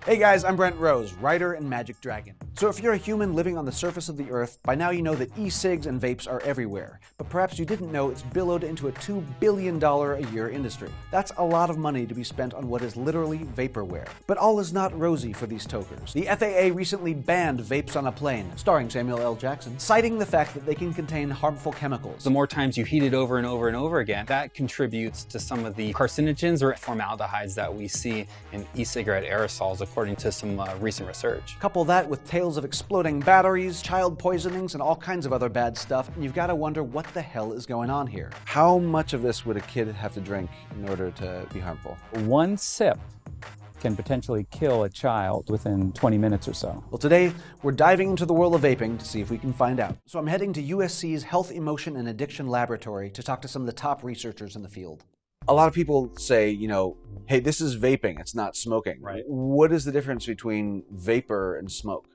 Hey guys, I'm Brent Rose, writer and Magic Dragon. So if you're a human living on the surface of the earth, by now you know that e-cigs and vapes are everywhere. But perhaps you didn't know it's billowed into a $2 billion a year industry. That's a lot of money to be spent on what is literally vaporware. But all is not rosy for these tokers. The FAA recently banned vapes on a plane, starring Samuel L. Jackson, citing the fact that they can contain harmful chemicals. The more times you heat it over and over and over again, that contributes to some of the carcinogens or formaldehydes that we see in e-cigarette aerosols, according to some recent research. Couple that with tales of exploding batteries, child poisonings, and all kinds of other bad stuff, and you've got to wonder what the hell is going on here. How much of this would a kid have to drink in order to be harmful? One sip can potentially kill a child within 20 minutes or so. Well, today we're diving into the world of vaping to see if we can find out. So I'm heading to USC's Health, Emotion, and Addiction Laboratory to talk to some of the top researchers in the field. A lot of people say, hey, this is vaping, it's not smoking. Right. What is the difference between vapor and smoke?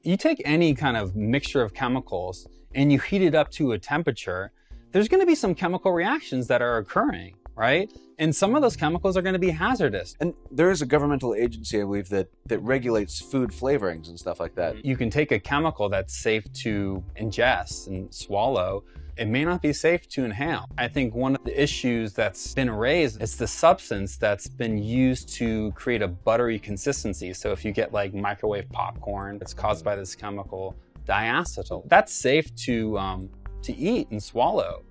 You take any kind of mixture of chemicals and you heat it up to a temperature, there's going to be some chemical reactions that are occurring, right? And some of those chemicals are going to be hazardous. And there is a governmental agency, I believe, that regulates food flavorings and stuff like that. You can take a chemical that's safe to ingest and swallow. It may not be safe to inhale. I think one of the issues that's been raised is the substance that's been used to create a buttery consistency. So if you get like microwave popcorn, it's caused by this chemical diacetyl. That's safe to eat and swallow.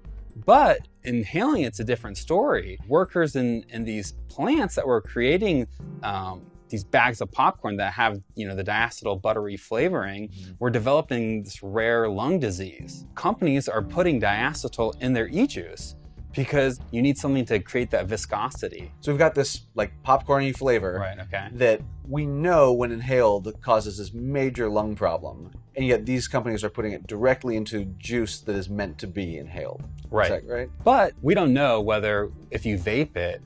But inhaling, it's a different story. Workers in these plants that were creating these bags of popcorn that have, the diacetyl buttery flavoring, were developing this rare lung disease. Companies are putting diacetyl in their e-juice because you need something to create that viscosity. So we've got this like popcorny flavor Right, okay. that we know when inhaled causes this major lung problem. And yet these companies are putting it directly into juice that is meant to be inhaled. Right. Is that right? But we don't know whether if you vape it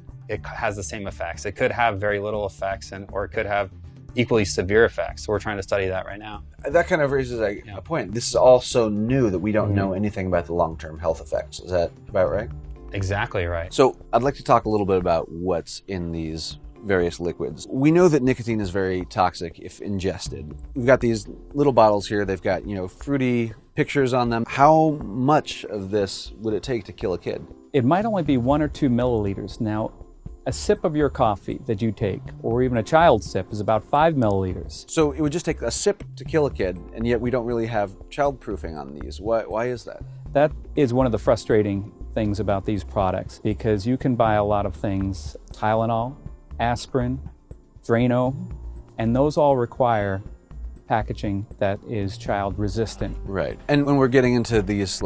has the same effects. It could have very little effects or it could have equally severe effects. So we're trying to study that right now. That kind of raises a point. This is all so new that we don't know anything about the long-term health effects. Is that about right? Exactly right. So I'd like to talk a little bit about what's in these various liquids. We know that nicotine is very toxic if ingested. We've got these little bottles here. They've got, fruity pictures on them. How much of this would it take to kill a kid? It might only be 1 or 2 milliliters. Now, a sip of your coffee that you take, or even a child's sip, is about 5 milliliters. So it would just take a sip to kill a kid, and yet we don't really have child-proofing on these. Why is that? That is one of the frustrating things about these products, because you can buy a lot of things, Tylenol, aspirin, Drano, and those all require packaging that is child resistant. Right. And when we're getting into these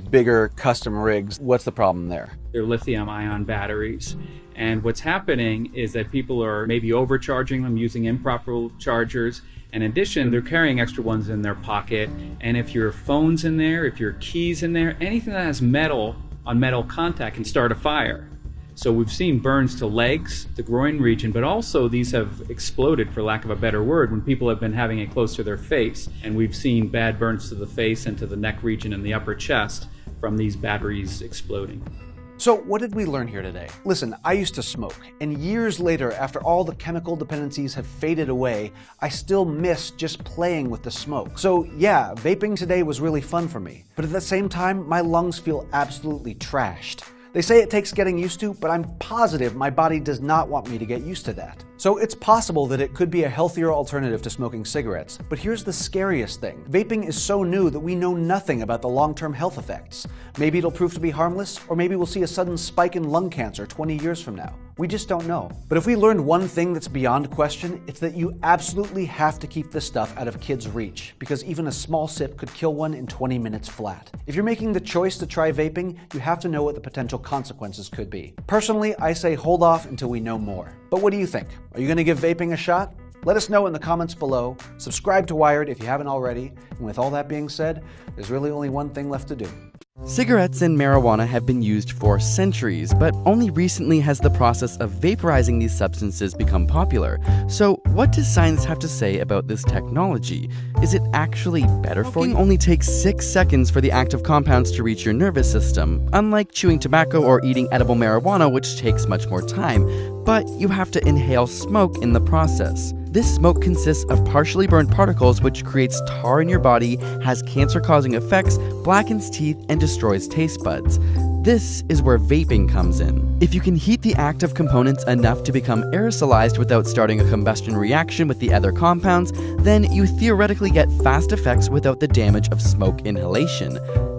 bigger custom rigs, what's the problem there? They're lithium-ion batteries. And what's happening is that people are maybe overcharging them, using improper chargers. In addition, they're carrying extra ones in their pocket. And if your phone's in there, if your key's in there, anything that has metal on metal contact can start a fire. So we've seen burns to legs, the groin region, but also these have exploded, for lack of a better word, when people have been having it close to their face. And we've seen bad burns to the face and to the neck region and the upper chest from these batteries exploding. So what did we learn here today? Listen, I used to smoke, and years later, after all the chemical dependencies have faded away, I still miss just playing with the smoke. So yeah, vaping today was really fun for me, but at the same time, my lungs feel absolutely trashed. They say it takes getting used to, but I'm positive my body does not want me to get used to that. So it's possible that it could be a healthier alternative to smoking cigarettes. But here's the scariest thing. Vaping is so new that we know nothing about the long-term health effects. Maybe it'll prove to be harmless, or maybe we'll see a sudden spike in lung cancer 20 years from now. We just don't know. But if we learned one thing that's beyond question, it's that you absolutely have to keep this stuff out of kids' reach, because even a small sip could kill one in 20 minutes flat. If you're making the choice to try vaping, you have to know what the potential consequences could be. Personally, I say hold off until we know more. But what do you think? Are you going to give vaping a shot? Let us know in the comments below. Subscribe to Wired if you haven't already. And with all that being said, there's really only one thing left to do. Cigarettes and marijuana have been used for centuries, but only recently has the process of vaporizing these substances become popular. So what does science have to say about this technology? Is it actually better for you? Smoking only takes 6 seconds for the active compounds to reach your nervous system, unlike chewing tobacco or eating edible marijuana, which takes much more time. but you have to inhale smoke in the process. This smoke consists of partially burned particles which creates tar in your body, has cancer-causing effects, blackens teeth, and destroys taste buds. This is where vaping comes in. If you can heat the active components enough to become aerosolized without starting a combustion reaction with the other compounds, then you theoretically get fast effects without the damage of smoke inhalation.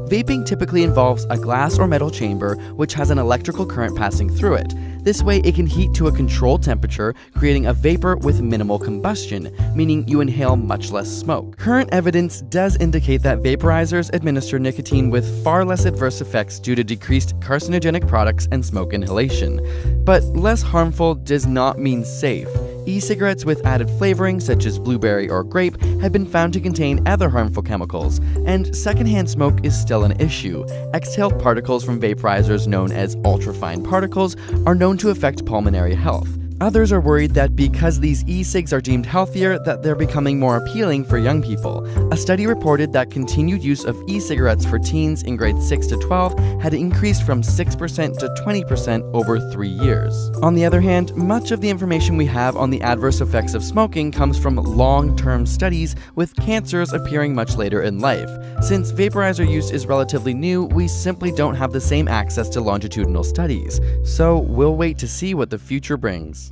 Vaping typically involves a glass or metal chamber which has an electrical current passing through it. This way it can heat to a controlled temperature, creating a vapor with minimal combustion, meaning you inhale much less smoke. Current evidence does indicate that vaporizers administer nicotine with far less adverse effects due to decreased carcinogenic products and smoke inhalation. But less harmful does not mean safe. E-cigarettes with added flavoring such as blueberry or grape have been found to contain other harmful chemicals, and secondhand smoke is still an issue. Exhaled particles from vaporizers known as ultrafine particles are known to affect pulmonary health. Others are worried that because these e-cigs are deemed healthier, that they're becoming more appealing for young people. A study reported that continued use of e-cigarettes for teens in grades 6 to 12 had increased from 6% to 20% over 3 years. On the other hand, much of the information we have on the adverse effects of smoking comes from long-term studies, with cancers appearing much later in life. Since vaporizer use is relatively new, we simply don't have the same access to longitudinal studies. So we'll wait to see what the future brings.